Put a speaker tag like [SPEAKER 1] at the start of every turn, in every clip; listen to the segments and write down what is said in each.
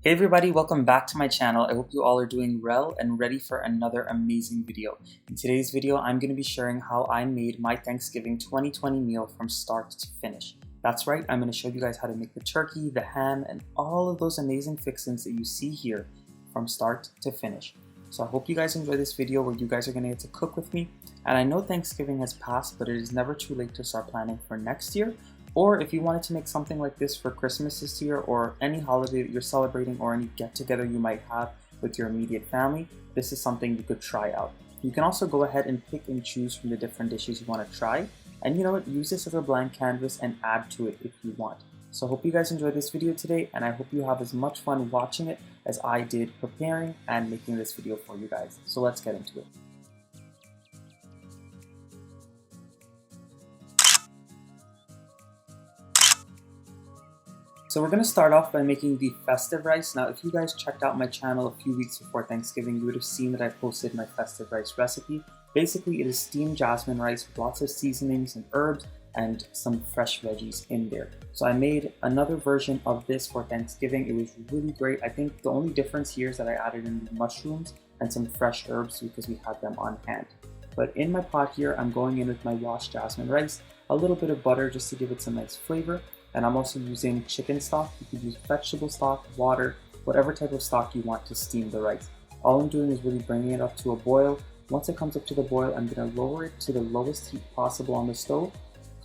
[SPEAKER 1] Hey everybody, welcome back to my channel. I hope you all are doing well and ready for another amazing video. In today's video, I'm going to be sharing how I made my Thanksgiving 2020 meal from start to finish. That's right, I'm going to show you guys how to make the turkey, the ham, and all of those amazing fixings that you see here from start to finish. So I hope you guys enjoy this video where you guys are going to get to cook with me. And I know Thanksgiving has passed, but it is never too late to start planning for next year. Or if you wanted to make something like this for Christmas this year, or any holiday that you're celebrating, or any get-together you might have with your immediate family, this is something you could try out. You can also go ahead and pick and choose from the different dishes you want to try, and you know what, use this as a blank canvas and add to it if you want. So I hope you guys enjoyed this video today, and I hope you have as much fun watching it as I did preparing and making this video for you guys. So let's get into it. So we're going to start off by making the festive rice. Now, if you guys checked out my channel a few weeks before Thanksgiving, you would have seen that I posted my festive rice recipe. Basically, it is steamed jasmine rice with lots of seasonings and herbs and some fresh veggies in there. So I made another version of this for Thanksgiving. It was really great. I think the only difference here is that I added in the mushrooms and some fresh herbs because we had them on hand. But in my pot here, I'm going in with my washed jasmine rice, a little bit of butter just to give it some nice flavor. And I'm also using chicken stock. You could use vegetable stock, water, whatever type of stock you want to steam the rice. All I'm doing is really bringing it up to a boil. Once it comes up to the boil, I'm going to lower it to the lowest heat possible on the stove,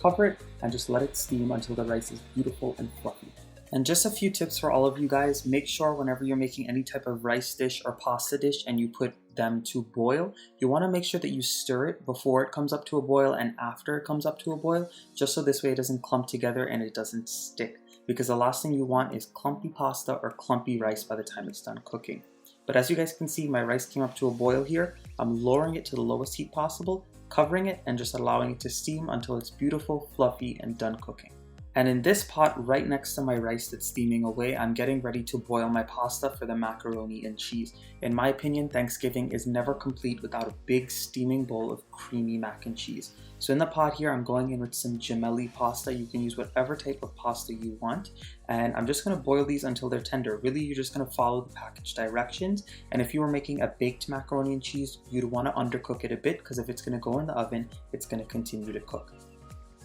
[SPEAKER 1] cover it, and just let it steam until the rice is beautiful and fluffy. And just a few tips for all of you guys. Make sure whenever you're making any type of rice dish or pasta dish and you put them to boil, you want to make sure that you stir it before it comes up to a boil and after it comes up to a boil, just so this way it doesn't clump together and it doesn't stick. Because the last thing you want is clumpy pasta or clumpy rice by the time it's done cooking. But as you guys can see, my rice came up to a boil here. I'm lowering it to the lowest heat possible, covering it, and just allowing it to steam until it's beautiful, fluffy, and done cooking. And in this pot right next to my rice that's steaming away, I'm getting ready to boil my pasta for the macaroni and cheese. In my opinion, Thanksgiving is never complete without a big steaming bowl of creamy mac and cheese. So in the pot here, I'm going in with some gemelli pasta. You can use whatever type of pasta you want. And I'm just going to boil these until they're tender. Really, you're just going to follow the package directions. And if you were making a baked macaroni and cheese, you'd want to undercook it a bit, because if it's going to go in the oven, it's going to continue to cook.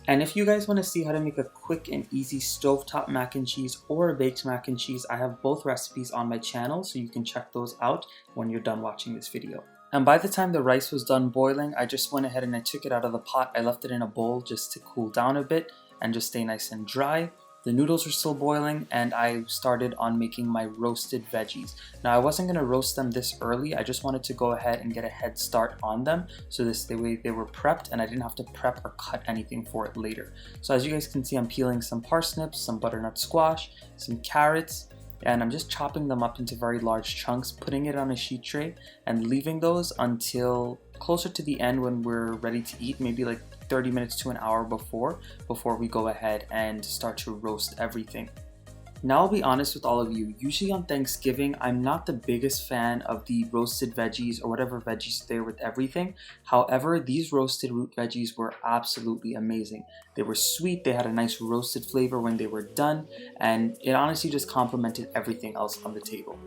[SPEAKER 1] And if you guys want to see how to make a quick and easy stovetop mac and cheese or a baked mac and cheese, I have both recipes on my channel, so you can check those out when you're done watching this video. And by the time the rice was done boiling, I just went ahead and I took it out of the pot. I left it in a bowl just to cool down a bit and just stay nice and dry. The noodles were still boiling, and I started on making my roasted veggies. Now, I wasn't going to roast them this early. I just wanted to go ahead and get a head start on them, so this way they were prepped and I didn't have to prep or cut anything for it later. So as you guys can see, I'm peeling some parsnips, some butternut squash, some carrots, and I'm just chopping them up into very large chunks, putting it on a sheet tray and leaving those until closer to the end when we're ready to eat, maybe like 30 minutes to an hour before we go ahead and start to roast everything. Now, I'll be honest with all of you, usually on Thanksgiving, I'm not the biggest fan of the roasted veggies or whatever veggies there with everything. However, these roasted root veggies were absolutely amazing. They were sweet, they had a nice roasted flavor when they were done, and it honestly just complemented everything else on the table.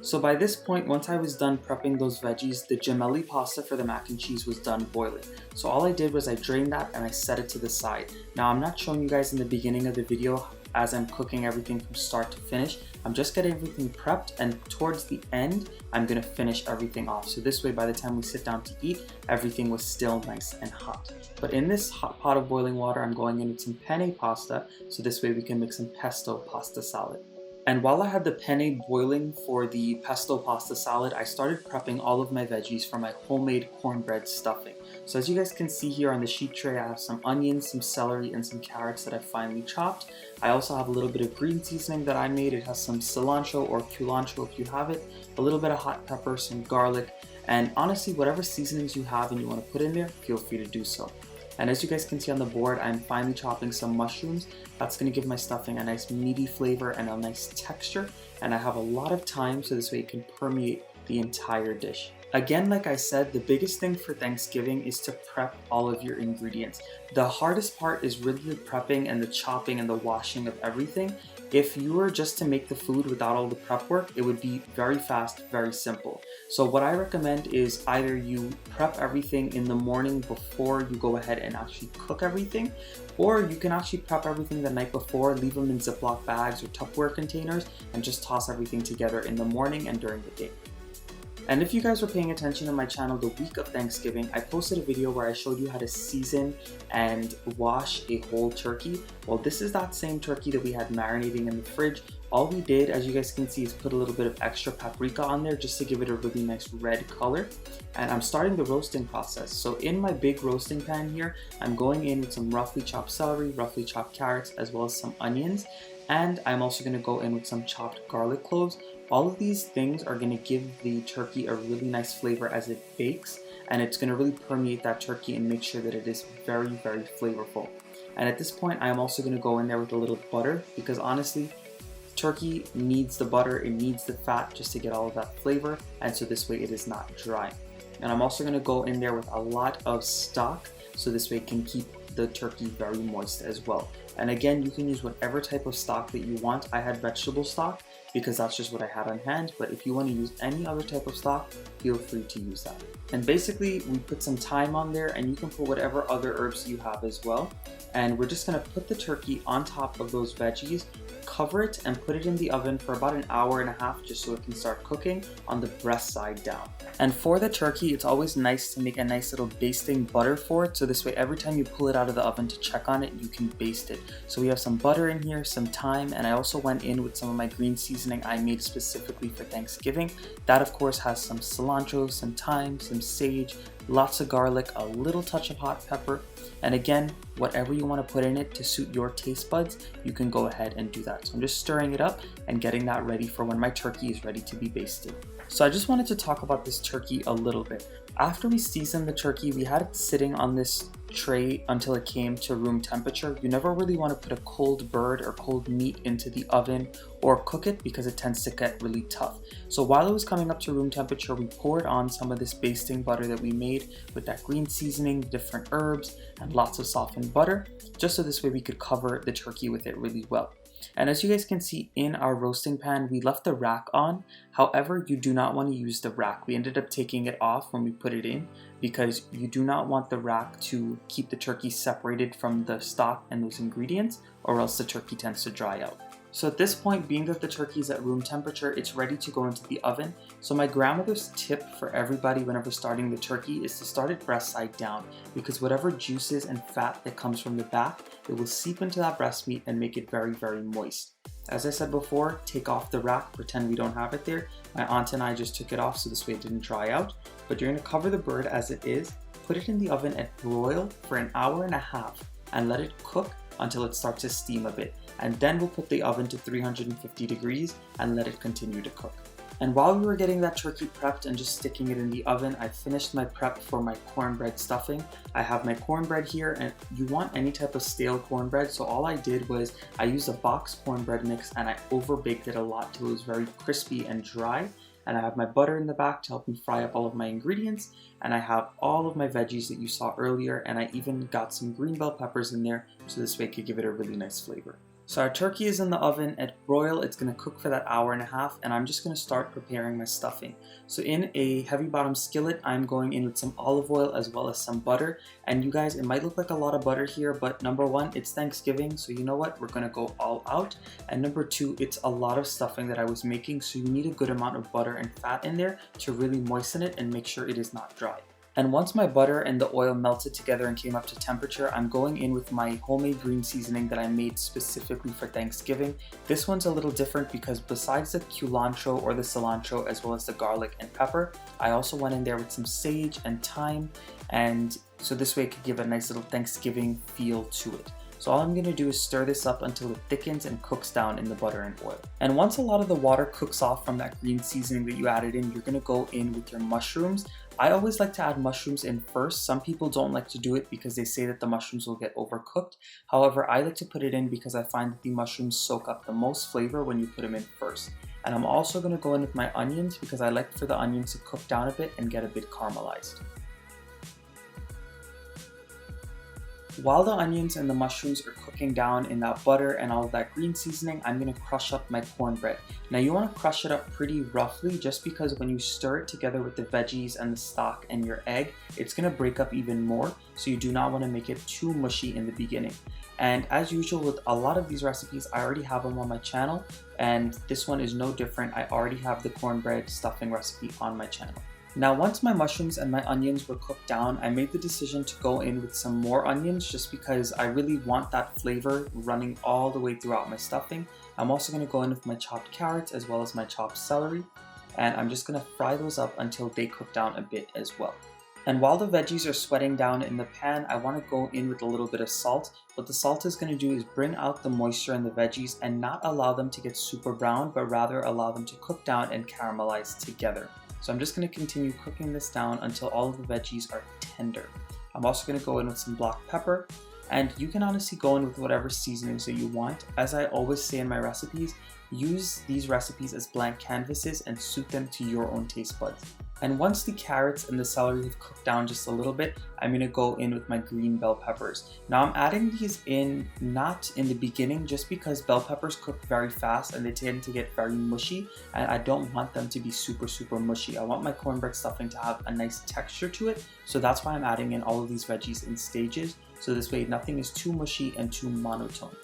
[SPEAKER 1] So by this point, once I was done prepping those veggies, the gemelli pasta for the mac and cheese was done boiling. So all I did was I drained that and I set it to the side. Now, I'm not showing you guys in the beginning of the video as I'm cooking everything from start to finish. I'm just getting everything prepped, and towards the end, I'm gonna finish everything off. So this way, by the time we sit down to eat, everything was still nice and hot. But in this hot pot of boiling water, I'm going in with some penne pasta, so this way we can make some pesto pasta salad. And while I had the penne boiling for the pesto pasta salad, I started prepping all of my veggies for my homemade cornbread stuffing. So as you guys can see here on the sheet tray, I have some onions, some celery, and some carrots that I finely chopped. I also have a little bit of green seasoning that I made. It has some cilantro or culantro if you have it, a little bit of hot pepper, some garlic, and honestly, whatever seasonings you have and you want to put in there, feel free to do so. And as you guys can see on the board, I'm finely chopping some mushrooms. That's going to give my stuffing a nice meaty flavor and a nice texture. And I have a lot of time, so this way it can permeate the entire dish. Again, like I said, the biggest thing for Thanksgiving is to prep all of your ingredients. The hardest part is really the prepping and the chopping and the washing of everything. If you were just to make the food without all the prep work, it would be very fast, very simple. So what I recommend is either you prep everything in the morning before you go ahead and actually cook everything, or you can actually prep everything the night before, leave them in Ziploc bags or Tupperware containers, and just toss everything together in the morning and during the day. And if you guys were paying attention to my channel the week of Thanksgiving, I posted a video where I showed you how to season and wash a whole turkey. Well, this is that same turkey that we had marinating in the fridge. All we did, as you guys can see, is put a little bit of extra paprika on there just to give it a really nice red color. And I'm starting the roasting process. So in my big roasting pan here, I'm going in with some roughly chopped celery, roughly chopped carrots, as well as some onions. And I'm also going to go in with some chopped garlic cloves. All of these things are going to give the turkey a really nice flavor as it bakes, and it's going to really permeate that turkey and make sure that it is very, very flavorful. And at this point, I am also going to go in there with a little butter, because honestly, turkey needs the butter, it needs the fat just to get all of that flavor, and so this way it is not dry. And I'm also going to go in there with a lot of stock, so this way it can keep the turkey very moist as well. And again, you can use whatever type of stock that you want. I had vegetable stock because that's just what I had on hand, but if you want to use any other type of stock, feel free to use that. And basically, we put some thyme on there, and you can put whatever other herbs you have as well. And we're just going to put the turkey on top of those veggies, cover it, and put it in the oven for about an hour and a half just so it can start cooking on the breast side down. And for the turkey, it's always nice to make a nice little basting butter for it, so this way every time you pull it out of the oven to check on it, you can baste it. So we have some butter in here, some thyme, and I also went in with some of my green seasoning I made specifically for Thanksgiving. That of course has some cilantro, some thyme, some sage, lots of garlic, a little touch of hot pepper, and again, whatever you want to put in it to suit your taste buds, you can go ahead and do that. So I'm just stirring it up and getting that ready for when my turkey is ready to be basted. So I just wanted to talk about this turkey a little bit. After we seasoned the turkey, we had it sitting on this tray until it came to room temperature. You never really want to put a cold bird or cold meat into the oven or cook it because it tends to get really tough. So while it was coming up to room temperature, we poured on some of this basting butter that we made with that green seasoning, different herbs, and lots of softened butter, just so this way we could cover the turkey with it really well. And as you guys can see in our roasting pan, we left the rack on. However, you do not want to use the rack. We ended up taking it off when we put it in because you do not want the rack to keep the turkey separated from the stock and those ingredients, or else the turkey tends to dry out. So at this point, being that the turkey is at room temperature, it's ready to go into the oven. So my grandmother's tip for everybody whenever starting the turkey is to start it breast side down, because whatever juices and fat that comes from the back, it will seep into that breast meat and make it very, very moist. As I said before, take off the rack, pretend we don't have it there. My aunt and I just took it off so this way it didn't dry out. But you're going to cover the bird as it is, put it in the oven at broil for an hour and a half, and let it cook until it starts to steam a bit. And then we'll put the oven to 350 degrees and let it continue to cook. And while we were getting that turkey prepped and just sticking it in the oven, I finished my prep for my cornbread stuffing. I have my cornbread here, and you want any type of stale cornbread, so all I did was I used a box cornbread mix and I overbaked it a lot till it was very crispy and dry. And I have my butter in the back to help me fry up all of my ingredients, and I have all of my veggies that you saw earlier, and I even got some green bell peppers in there so this way it could give it a really nice flavor. So our turkey is in the oven at broil. It's going to cook for that hour and a half, and I'm just going to start preparing my stuffing. So in a heavy bottom skillet, I'm going in with some olive oil as well as some butter. And you guys, it might look like a lot of butter here, but number one, it's Thanksgiving, so you know what? We're going to go all out. And number two, it's a lot of stuffing that I was making, so you need a good amount of butter and fat in there to really moisten it and make sure it is not dry. And once my butter and the oil melted together and came up to temperature, I'm going in with my homemade green seasoning that I made specifically for Thanksgiving. This one's a little different because besides the culantro or the cilantro as well as the garlic and pepper, I also went in there with some sage and thyme, and so this way it could give a nice little Thanksgiving feel to it. So all I'm going to do is stir this up until it thickens and cooks down in the butter and oil. And once a lot of the water cooks off from that green seasoning that you added in, you're going to go in with your mushrooms. I always like to add mushrooms in first. Some people don't like to do it because they say that the mushrooms will get overcooked. However, I like to put it in because I find that the mushrooms soak up the most flavor when you put them in first. And I'm also going to go in with my onions because I like for the onions to cook down a bit and get a bit caramelized. while the onions and the mushrooms are cooking down in that butter and all of that green seasoning, I'm going to crush up my cornbread. Now you want to crush it up pretty roughly just because when you stir it together with the veggies and the stock and your egg, it's going to break up even more, so you do not want to make it too mushy in the beginning. And as usual with a lot of these recipes, I already have them on my channel, and this one is no different. I already have the cornbread stuffing recipe on my channel. Now once my mushrooms and my onions were cooked down, I made the decision to go in with some more onions just because I really want that flavor running all the way throughout my stuffing. I'm also going to go in with my chopped carrots as well as my chopped celery, and I'm just going to fry those up until they cook down a bit as well. And while the veggies are sweating down in the pan, I want to go in with a little bit of salt. What the salt is going to do is bring out the moisture in the veggies and not allow them to get super brown, but rather allow them to cook down and caramelize together. So I'm just going to continue cooking this down until all of the veggies are tender. I'm also going to go in with some black pepper, and you can honestly go in with whatever seasonings that you want. As I always say in my recipes, use these recipes as blank canvases and suit them to your own taste buds. And once the carrots and the celery have cooked down just a little bit, I'm going to go in with my green bell peppers. Now I'm adding these in not in the beginning just because bell peppers cook very fast and they tend to get very mushy, and I don't want them to be super mushy. I want my cornbread stuffing to have a nice texture to it, so that's why I'm adding in all of these veggies in stages, so this way nothing is too mushy and too monotone.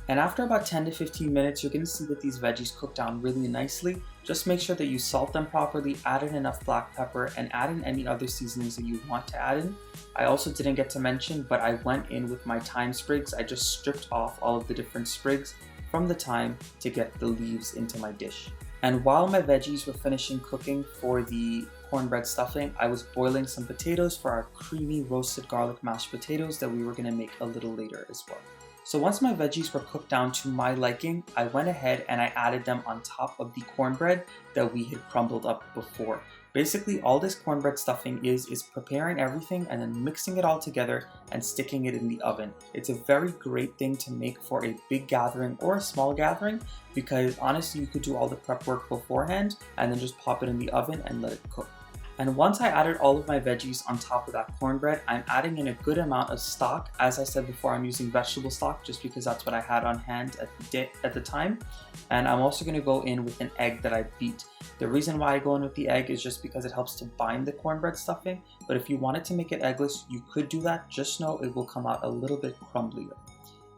[SPEAKER 1] And after about 10 to 15 minutes, you're going to see that these veggies cook down really nicely. Just make sure that you salt them properly, add in enough black pepper, and add in any other seasonings that you want to add in. I also didn't get to mention, but I went in with my thyme sprigs. I just stripped off all of the different sprigs from the thyme to get the leaves into my dish. And while my veggies were finishing cooking for the cornbread stuffing, I was boiling some potatoes for our creamy roasted garlic mashed potatoes that we were going to make a little later as well. So once my veggies were cooked down to my liking, I went ahead and I added them on top of the cornbread that we had crumbled up before. Basically, all this cornbread stuffing is preparing everything and then mixing it all together and sticking it in the oven. It's a very great thing to make for a big gathering or a small gathering because honestly, you could do all the prep work beforehand and then just pop it in the oven and let it cook. And once I added all of my veggies on top of that cornbread, I'm adding in a good amount of stock. As I said before, I'm using vegetable stock just because that's what I had on hand at the time. And I'm also going to go in with an egg that I beat. The reason why I go in with the egg is just because it helps to bind the cornbread stuffing. But if you wanted to make it eggless, you could do that. Just know it will come out a little bit crumblier.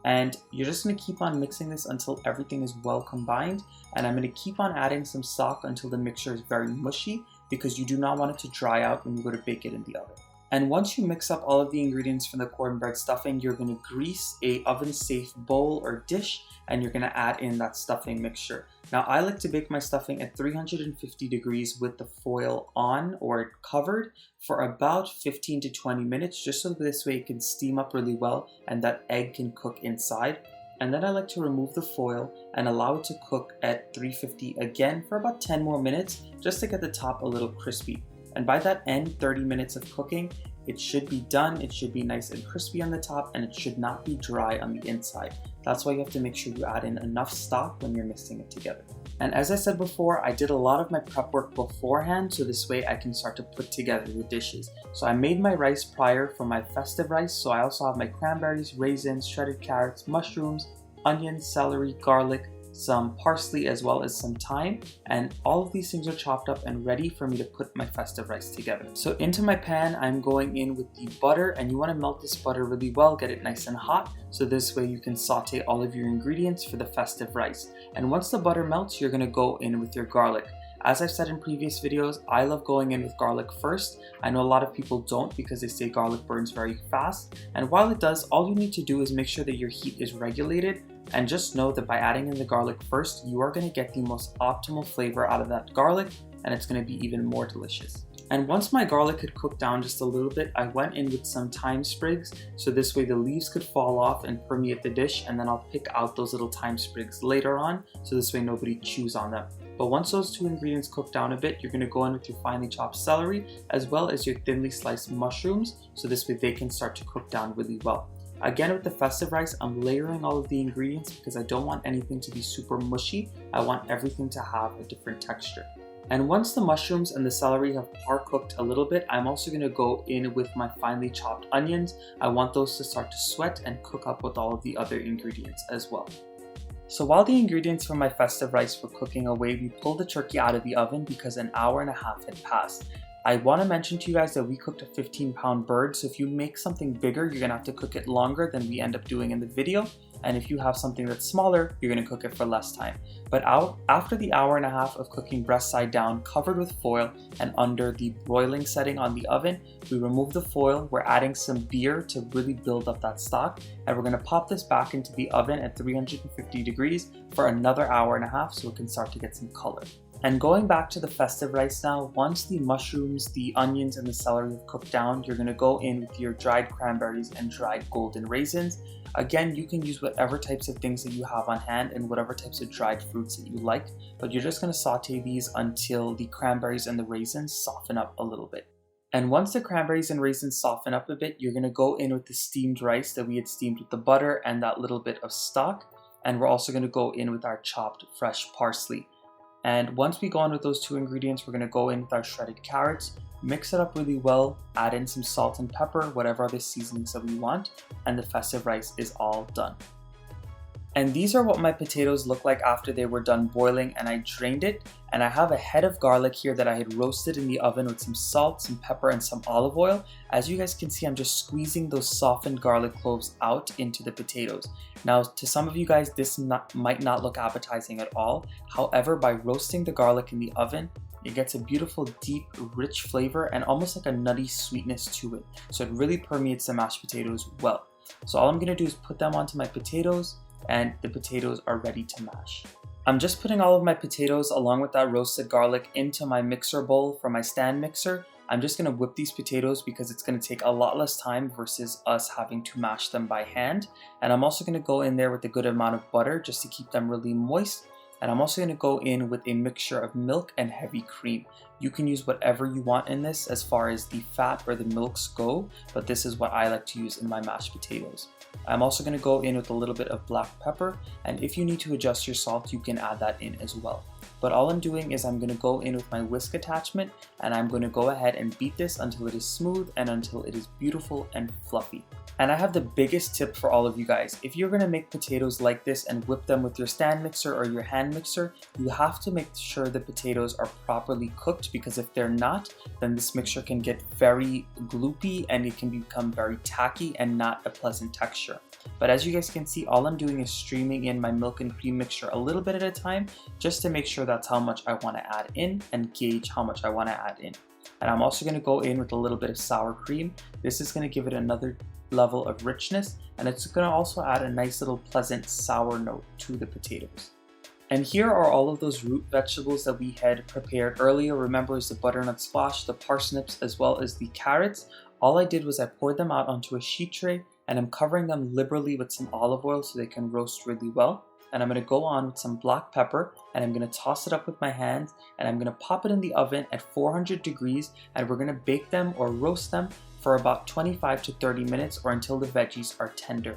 [SPEAKER 1] And you're just going to keep on mixing this until everything is well combined. And I'm going to keep on adding some stock until the mixture is very mushy, because you do not want it to dry out when you go to bake it in the oven. And once you mix up all of the ingredients from the cornbread stuffing, you're going to grease a oven-safe bowl or dish, and you're going to add in that stuffing mixture. Now I like to bake my stuffing at 350 degrees with the foil on or covered for about 15 to 20 minutes, just so this way it can steam up really well and that egg can cook inside. And then I like to remove the foil and allow it to cook at 350 again for about 10 more minutes, just to get the top a little crispy. And by that end 30 minutes of cooking, it should be done. It should be nice and crispy on the top, and it should not be dry on the inside. That's why you have to make sure you add in enough stock when you're mixing it together. And as I said before, I did a lot of my prep work beforehand, so this way I can start to put together the dishes. So I made my rice prior for my festive rice, so I also have my cranberries, raisins, shredded carrots, mushrooms, onions, celery, garlic, some parsley, as well as some thyme, and all of these things are chopped up and ready for me to put my festive rice together. So into my pan, I'm going in with the butter, and you want to melt this butter really well, get it nice and hot, so this way you can saute all of your ingredients for the festive rice. And once the butter melts, you're going to go in with your garlic. As I've said in previous videos, I love going in with garlic first. I know a lot of people don't because they say garlic burns very fast. And while it does, all you need to do is make sure that your heat is regulated. And just know that by adding in the garlic first, you are going to get the most optimal flavor out of that garlic, and it's going to be even more delicious. And once my garlic had cooked down just a little bit, I went in with some thyme sprigs, so this way the leaves could fall off and permeate the dish, and then I'll pick out those little thyme sprigs later on, so this way nobody chews on them. But once those two ingredients cook down a bit, you're going to go in with your finely chopped celery, as well as your thinly sliced mushrooms, so this way they can start to cook down really well. Again, with the festive rice, I'm layering all of the ingredients because I don't want anything to be super mushy. I want everything to have a different texture. And once the mushrooms and the celery have par cooked a little bit, I'm also going to go in with my finely chopped onions. I want those to start to sweat and cook up with all of the other ingredients as well. So while the ingredients for my festive rice were cooking away, we pulled the turkey out of the oven because an hour and a half had passed. I want to mention to you guys that we cooked a 15-pound bird, so if you make something bigger, you're going to have to cook it longer than we end up doing in the video. And if you have something that's smaller, you're going to cook it for less time. But after the hour and a half of cooking breast side down, covered with foil and under the broiling setting on the oven, we remove the foil, we're adding some beer to really build up that stock, and we're going to pop this back into the oven at 350 degrees for another hour and a half so it can start to get some color. And going back to the festive rice now, once the mushrooms, the onions, and the celery have cooked down, you're going to go in with your dried cranberries and dried golden raisins. Again, you can use whatever types of things that you have on hand and whatever types of dried fruits that you like, but you're just going to saute these until the cranberries and the raisins soften up a little bit. And once the cranberries and raisins soften up a bit, you're going to go in with the steamed rice that we had steamed with the butter and that little bit of stock, and we're also going to go in with our chopped fresh parsley. And once we go on with those two ingredients, we're going to go in with our shredded carrots, mix it up really well, add in some salt and pepper, whatever other seasonings that we want, and the festive rice is all done. And these are what my potatoes look like after they were done boiling and I drained it. And I have a head of garlic here that I had roasted in the oven with some salt, some pepper, and some olive oil. As you guys can see, I'm just squeezing those softened garlic cloves out into the potatoes. Now, to some of you guys, this might not look appetizing at all. However, by roasting the garlic in the oven, it gets a beautiful, deep, rich flavor and almost like a nutty sweetness to it. So it really permeates the mashed potatoes well. So all I'm gonna do is put them onto my potatoes, and the potatoes are ready to mash. I'm just putting all of my potatoes along with that roasted garlic into my mixer bowl for my stand mixer. I'm just going to whip these potatoes because it's going to take a lot less time versus us having to mash them by hand. And I'm also going to go in there with a good amount of butter just to keep them really moist. And I'm also going to go in with a mixture of milk and heavy cream. You can use whatever you want in this as far as the fat or the milks go, but this is what I like to use in my mashed potatoes. I'm also going to go in with a little bit of black pepper, and if you need to adjust your salt, you can add that in as well. But all I'm doing is I'm going to go in with my whisk attachment, and I'm going to go ahead and beat this until it is smooth and until it is beautiful and fluffy. And I have the biggest tip for all of you guys. If you're going to make potatoes like this and whip them with your stand mixer or your hand mixer, you have to make sure the potatoes are properly cooked, because if they're not, then this mixture can get very gloopy and it can become very tacky and not a pleasant texture. But as you guys can see, all I'm doing is streaming in my milk and cream mixture a little bit at a time, just to make sure that's how much I want to add in and gauge how much I want to add in. And I'm also going to go in with a little bit of sour cream. This is going to give it another level of richness, and it's going to also add a nice little pleasant sour note to the potatoes. And here are all of those root vegetables that we had prepared earlier. Remember, is the butternut squash, the parsnips, as well as the carrots. All I did was I poured them out onto a sheet tray, and I'm covering them liberally with some olive oil so they can roast really well. And I'm going to go on with some black pepper, and I'm going to toss it up with my hands, and I'm going to pop it in the oven at 400 degrees, and we're going to bake them or roast them for about 25 to 30 minutes or until the veggies are tender.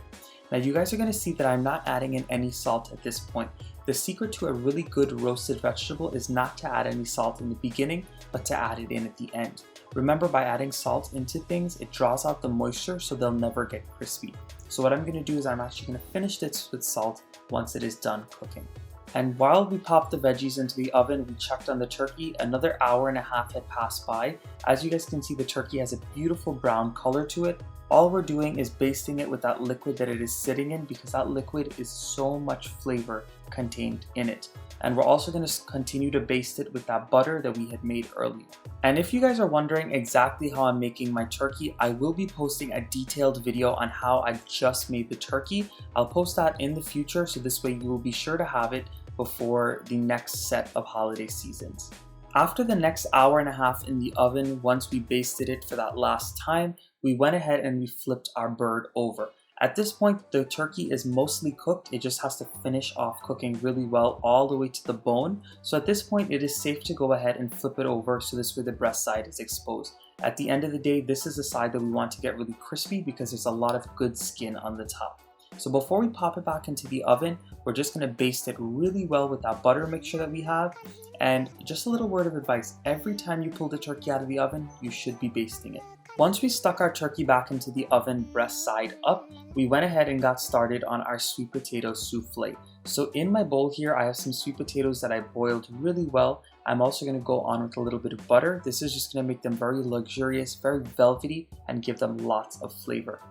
[SPEAKER 1] Now you guys are going to see that I'm not adding in any salt at this point. The secret to a really good roasted vegetable is not to add any salt in the beginning, but to add it in at the end. Remember, by adding salt into things, it draws out the moisture so they'll never get crispy. So what I'm going to do is I'm actually going to finish this with salt once it is done cooking. And while we popped the veggies into the oven, we checked on the turkey. Another hour and a half had passed by. As you guys can see, the turkey has a beautiful brown color to it. All we're doing is basting it with that liquid that it is sitting in, because that liquid is so much flavor contained in it. And we're also going to continue to baste it with that butter that we had made earlier. And if you guys are wondering exactly how I'm making my turkey, I will be posting a detailed video on how I just made the turkey. I'll post that in the future, so this way you will be sure to have it before the next set of holiday seasons. After the next hour and a half in the oven, once we basted it for that last time, we went ahead and we flipped our bird over. At this point, the turkey is mostly cooked. It just has to finish off cooking really well all the way to the bone. So at this point, it is safe to go ahead and flip it over so this way the breast side is exposed. At the end of the day, this is the side that we want to get really crispy because there's a lot of good skin on the top. So before we pop it back into the oven, we're just gonna baste it really well with that butter mixture that we have. And just a little word of advice, every time you pull the turkey out of the oven, you should be basting it. Once we stuck our turkey back into the oven breast side up, we went ahead and got started on our sweet potato souffle. So in my bowl here, I have some sweet potatoes that I boiled really well. I'm also going to go on with a little bit of butter. This is just going to make them very luxurious, very velvety, and give them lots of flavor.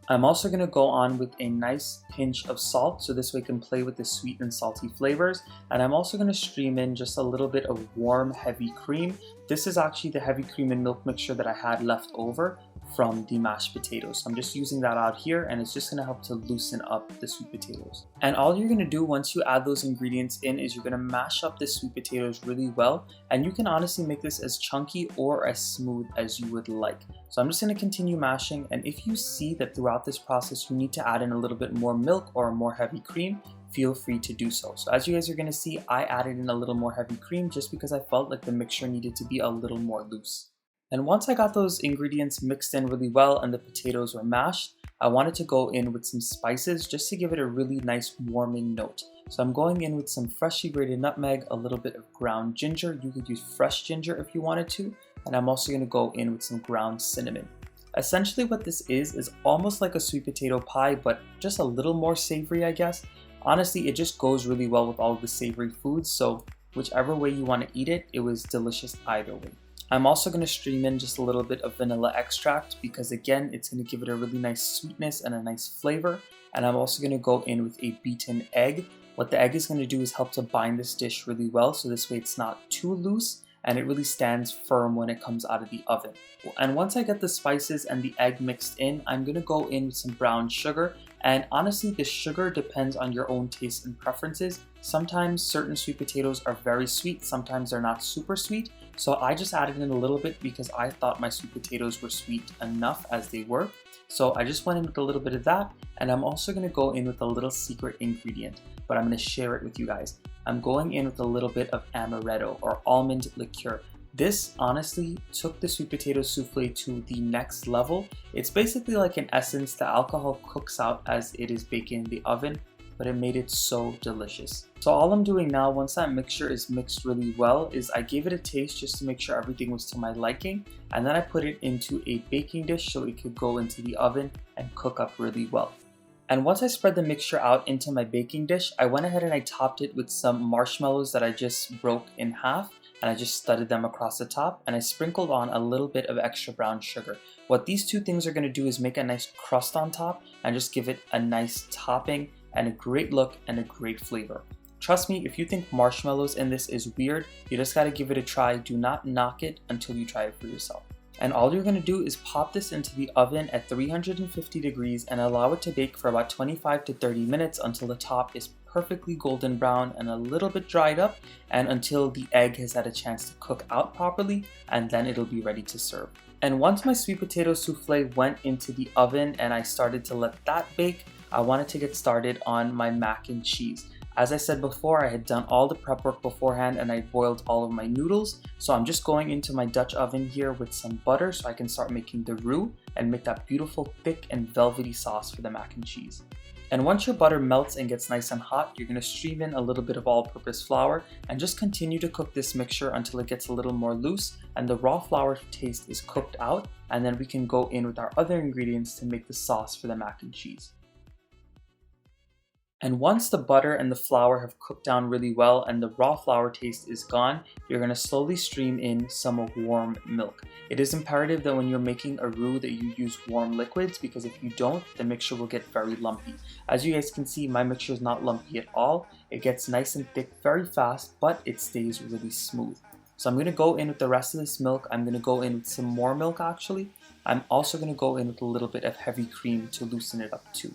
[SPEAKER 1] I'm also going to go on with a nice pinch of salt, so this way I can play with the sweet and salty flavors. And I'm also going to stream in just a little bit of warm, heavy cream. This is actually the heavy cream and milk mixture that I had left over from the mashed potatoes. So I'm just using that out here, and it's just going to help to loosen up the sweet potatoes. And all you're going to do once you add those ingredients in is you're going to mash up the sweet potatoes really well, and you can honestly make this as chunky or as smooth as you would like. So I'm just going to continue mashing, and if you see that throughout this process you need to add in a little bit more milk or more heavy cream, feel free to do so. So as you guys are going to see, I added in a little more heavy cream just because I felt like the mixture needed to be a little more loose. And once I got those ingredients mixed in really well and the potatoes were mashed, I wanted to go in with some spices just to give it a really nice warming note. So I'm going in with some freshly grated nutmeg, a little bit of ground ginger. You could use fresh ginger if you wanted to. And I'm also going to go in with some ground cinnamon. Essentially what this is almost like a sweet potato pie, but just a little more savory, I guess. Honestly, it just goes really well with all of the savory foods, so whichever way you want to eat it, it was delicious either way. I'm also going to stream in just a little bit of vanilla extract because again, it's going to give it a really nice sweetness and a nice flavor. And I'm also going to go in with a beaten egg. What the egg is going to do is help to bind this dish really well, so this way it's not too loose and it really stands firm when it comes out of the oven. And once I get the spices and the egg mixed in, I'm going to go in with some brown sugar. And honestly, the sugar depends on your own taste and preferences. Sometimes certain sweet potatoes are very sweet, sometimes they're not super sweet. So I just added in a little bit because I thought my sweet potatoes were sweet enough as they were. So I just went in with a little bit of that, and I'm also going to go in with a little secret ingredient, but I'm going to share it with you guys. I'm going in with a little bit of amaretto or almond liqueur. This honestly took the sweet potato souffle to the next level. It's basically like an essence. The alcohol cooks out as it is baking in the oven, but it made it so delicious. So all I'm doing now, once that mixture is mixed really well, is I gave it a taste just to make sure everything was to my liking, and then I put it into a baking dish so it could go into the oven and cook up really well. And once I spread the mixture out into my baking dish, I went ahead and I topped it with some marshmallows that I just broke in half, and I just studded them across the top, and I sprinkled on a little bit of extra brown sugar. What these two things are going to do is make a nice crust on top and just give it a nice topping and a great look and a great flavor. Trust me, if you think marshmallows in this is weird, you just gotta give it a try. Do not knock it until you try it for yourself. And all you're gonna do is pop this into the oven at 350 degrees and allow it to bake for about 25 to 30 minutes until the top is perfectly golden brown and a little bit dried up, and until the egg has had a chance to cook out properly, and then it'll be ready to serve. And once my sweet potato souffle went into the oven and I started to let that bake, I wanted to get started on my mac and cheese. As I said before, I had done all the prep work beforehand and I boiled all of my noodles. So I'm just going into my Dutch oven here with some butter so I can start making the roux and make that beautiful thick and velvety sauce for the mac and cheese. And once your butter melts and gets nice and hot, you're going to stream in a little bit of all-purpose flour and just continue to cook this mixture until it gets a little more loose and the raw flour taste is cooked out, and then we can go in with our other ingredients to make the sauce for the mac and cheese. And once the butter and the flour have cooked down really well and the raw flour taste is gone, you're going to slowly stream in some warm milk. It is imperative that when you're making a roux that you use warm liquids, because if you don't, the mixture will get very lumpy. As you guys can see, my mixture is not lumpy at all. It gets nice and thick very fast, but it stays really smooth. So I'm going to go in with the rest of this milk. I'm going to go in with some more milk actually. I'm also going to go in with a little bit of heavy cream to loosen it up too.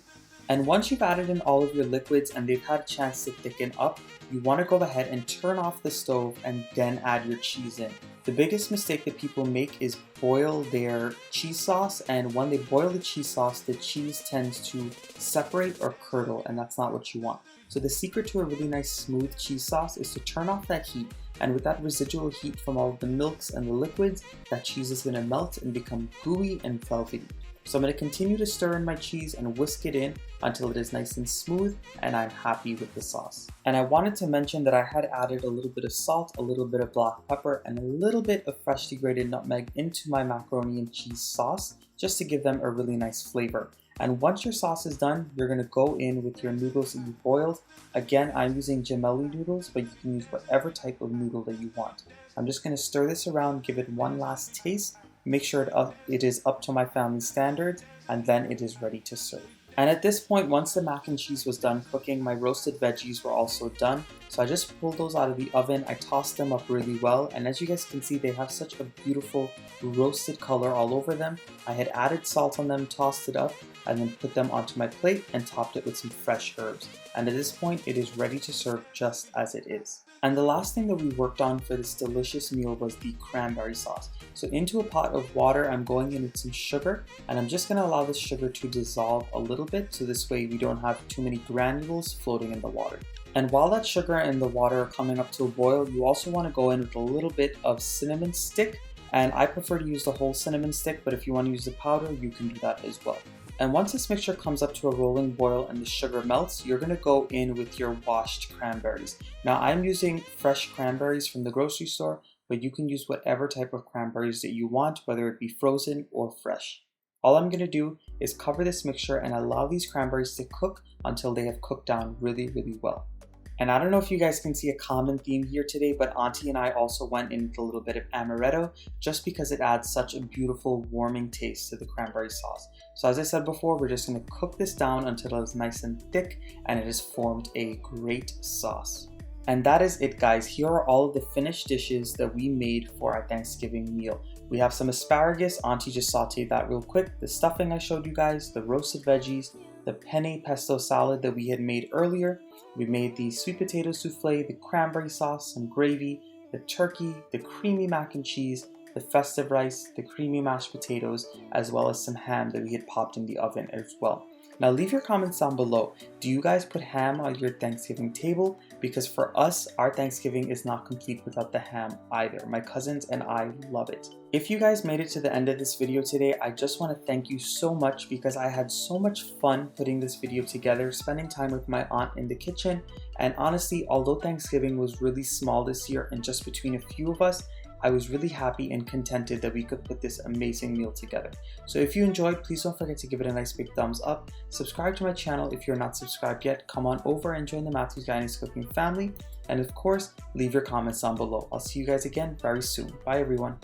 [SPEAKER 1] And once you've added in all of your liquids and they've had a chance to thicken up, you want to go ahead and turn off the stove and then add your cheese in. The biggest mistake that people make is boil their cheese sauce, and when they boil the cheese sauce, the cheese tends to separate or curdle, and that's not what you want. So the secret to a really nice smooth cheese sauce is to turn off that heat, and with that residual heat from all of the milks and the liquids, that cheese is going to melt and become gooey and velvety. So I'm going to continue to stir in my cheese and whisk it in until it is nice and smooth and I'm happy with the sauce. And I wanted to mention that I had added a little bit of salt, a little bit of black pepper, and a little bit of freshly grated nutmeg into my macaroni and cheese sauce just to give them a really nice flavor. And once your sauce is done, you're going to go in with your noodles that you boiled. Again, I'm using gemelli noodles, but you can use whatever type of noodle that you want. I'm just going to stir this around, give it one last taste, make sure it is up to my family standards, and then it is ready to serve. And at this point, once the mac and cheese was done cooking, my roasted veggies were also done. So I just pulled those out of the oven, I tossed them up really well, and as you guys can see, they have such a beautiful roasted color all over them. I had added salt on them, tossed it up, and then put them onto my plate and topped it with some fresh herbs. And at this point, it is ready to serve just as it is. And the last thing that we worked on for this delicious meal was the cranberry sauce. So into a pot of water, I'm going in with some sugar, and I'm just going to allow this sugar to dissolve a little bit, so this way we don't have too many granules floating in the water. And while that sugar and the water are coming up to a boil, you also want to go in with a little bit of cinnamon stick, and I prefer to use the whole cinnamon stick, but if you want to use the powder, you can do that as well. And once this mixture comes up to a rolling boil and the sugar melts, you're going to go in with your washed cranberries. Now I'm using fresh cranberries from the grocery store, but you can use whatever type of cranberries that you want, whether it be frozen or fresh. All I'm going to do is cover this mixture and allow these cranberries to cook until they have cooked down really, really well. And I don't know if you guys can see a common theme here today, but Auntie and I also went in with a little bit of amaretto just because it adds such a beautiful warming taste to the cranberry sauce. So as I said before, we're just going to cook this down until it is nice and thick and it has formed a great sauce. And that is it, guys. Here are all of the finished dishes that we made for our Thanksgiving meal. We have some asparagus, Auntie just sauteed that real quick, the stuffing I showed you guys, the roasted veggies, the penne pesto salad that we had made earlier. We made the sweet potato souffle, the cranberry sauce, some gravy, the turkey, the creamy mac and cheese, the festive rice, the creamy mashed potatoes, as well as some ham that we had popped in the oven as well. Now leave your comments down below. Do you guys put ham on your Thanksgiving table? Because for us, our Thanksgiving is not complete without the ham either. My cousins and I love it. If you guys made it to the end of this video today, I just want to thank you so much because I had so much fun putting this video together, spending time with my aunt in the kitchen. And honestly, although Thanksgiving was really small this year and just between a few of us, I was really happy and contented that we could put this amazing meal together. So if you enjoyed, please don't forget to give it a nice big thumbs up. Subscribe to my channel if you're not subscribed yet. Come on over and join the Matthew's Guyanese Cooking family. And of course, leave your comments down below. I'll see you guys again very soon. Bye everyone.